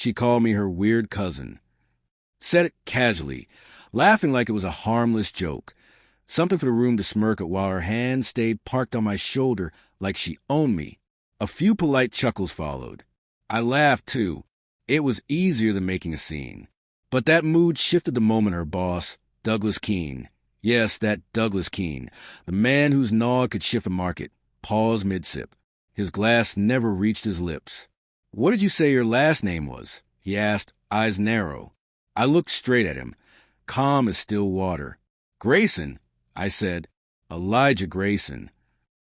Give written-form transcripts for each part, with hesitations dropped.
She called me her weird cousin. Said it casually, laughing like it was a harmless joke. Something for the room to smirk at while her hand stayed parked on my shoulder like she owned me. A few polite chuckles followed. I laughed, too. It was easier than making a scene. But that mood shifted the moment her boss, Douglas Keene, yes, that Douglas Keene, the man whose gnaw could shift a market, paused mid-sip. His glass never reached his lips. "What did you say your last name was?" he asked, eyes narrow. I looked straight at him, calm as still water. "Grayson," I said. "Elijah Grayson."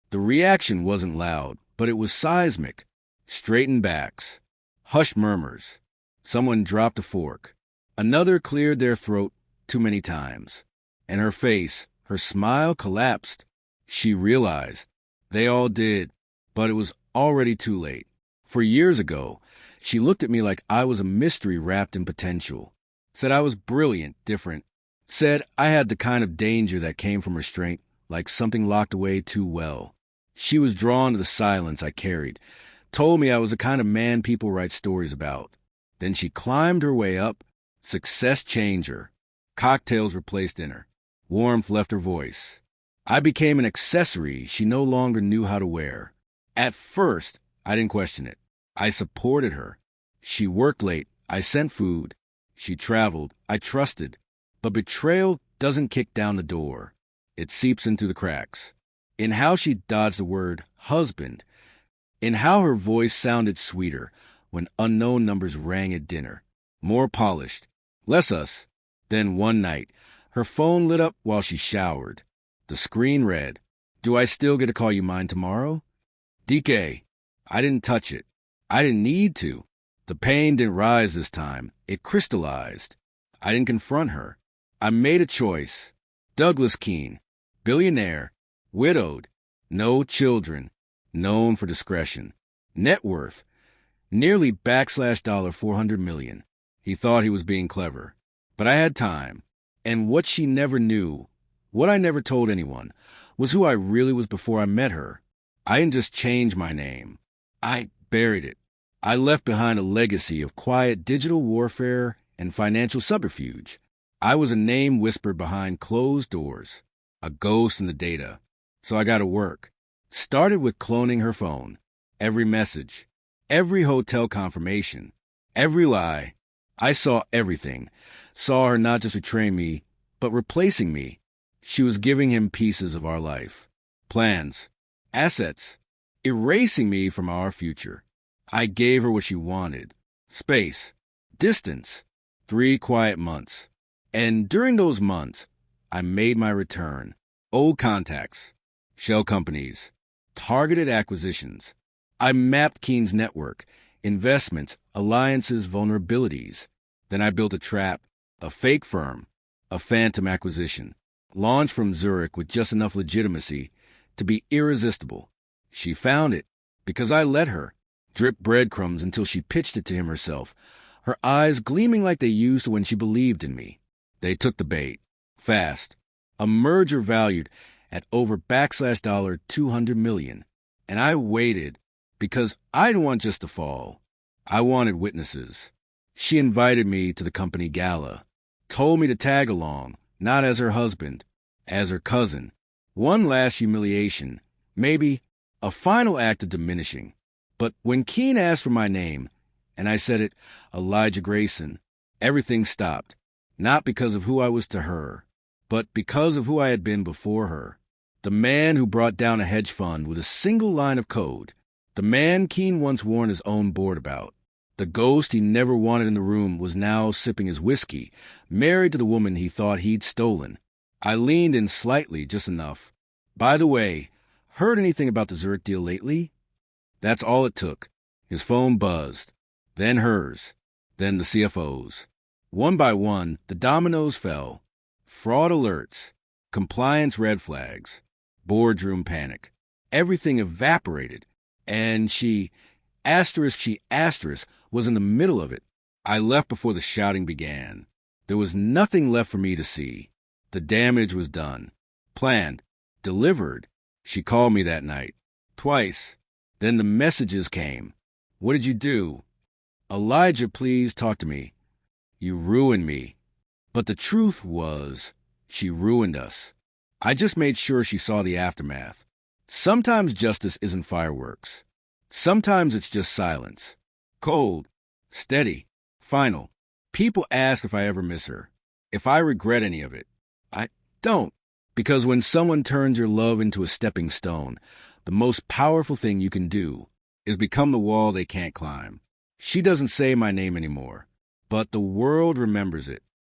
The reaction wasn't loud, but it was seismic. Straightened backs. Hushed murmurs. Someone dropped a fork. Another cleared their throat too many times. And her face, her smile collapsed. She realized. They all did, but it was already too late. For years ago, she looked at me like I was a mystery wrapped in potential. Said I was brilliant, different. Said I had the kind of danger that came from restraint, like something locked away too well. She was drawn to the silence I carried. Told me I was the kind of man people write stories about. Then she climbed her way up. Success changed her. Cocktails replaced dinner. Warmth left her voice. I became an accessory she no longer knew how to wear. At first, I didn't question it. I supported her. She worked late. I sent food. She traveled. I trusted. But betrayal doesn't kick down the door. It seeps in through the cracks. In how she dodged the word husband. In how her voice sounded sweeter when unknown numbers rang at dinner. More polished. Less us. Then one night, her phone lit up while she showered. The screen read, "Do I still get to call you mine tomorrow?" DK. I didn't touch it. I didn't need to. The pain didn't rise this time. It crystallized. I didn't confront her. I made a choice. Douglas Keene. Billionaire. Widowed. No children. Known for discretion. Net worth. Nearly $400 million. He thought he was being clever. But I had time. And what she never knew, what I never told anyone, was who I really was before I met her. I didn't just change my name. I buried it. I left behind a legacy of quiet digital warfare and financial subterfuge. I was a name whispered behind closed doors, a ghost in the data. So I got to work. Started with cloning her phone. Every message. Every hotel confirmation. Every lie. I saw everything. Saw her not just betraying me, but replacing me. She was giving him pieces of our life. Plans. Assets. Erasing me from our future. I gave her what she wanted. Space. Distance. 3 quiet months. And during those months, I made my return. Old contacts. Shell companies. Targeted acquisitions. I mapped Keene's network. Investments. Alliances. Vulnerabilities. Then I built a trap. A fake firm. A phantom acquisition. Launched from Zurich with just enough legitimacy to be irresistible. She found it, because I let her. Drip breadcrumbs until she pitched it to him herself, her eyes gleaming like they used when she believed in me. They took the bait. Fast. A merger valued at over $200 million. And I waited, because I didn't want just to fall. I wanted witnesses. She invited me to the company gala. Told me to tag along, not as her husband, as her cousin. One last humiliation, maybe a final act of diminishing. But when Keene asked for my name, and I said it, Elijah Grayson, everything stopped. Not because of who I was to her, but because of who I had been before her. The man who brought down a hedge fund with a single line of code. The man Keene once warned his own board about. The ghost he never wanted in the room was now sipping his whiskey, married to the woman he thought he'd stolen. I leaned in slightly, just enough. By the way, heard anything about the Zurich deal lately? That's all it took. His phone buzzed. Then hers. Then the CFO's. One by one, the dominoes fell. Fraud alerts. Compliance red flags. Boardroom panic. Everything evaporated. And she was in the middle of it. I left before the shouting began. There was nothing left for me to see. The damage was done. Planned. Delivered. She called me that night. Twice. Then the messages came. What did you do? Elijah, please talk to me. You ruined me. But the truth was, she ruined us. I just made sure she saw the aftermath. Sometimes justice isn't fireworks. Sometimes it's just silence. Cold, steady, final. People ask if I ever miss her, if I regret any of it. I don't. Because when someone turns your love into a stepping stone, the most powerful thing you can do is become the wall they can't climb. She doesn't say my name anymore, but the world remembers it.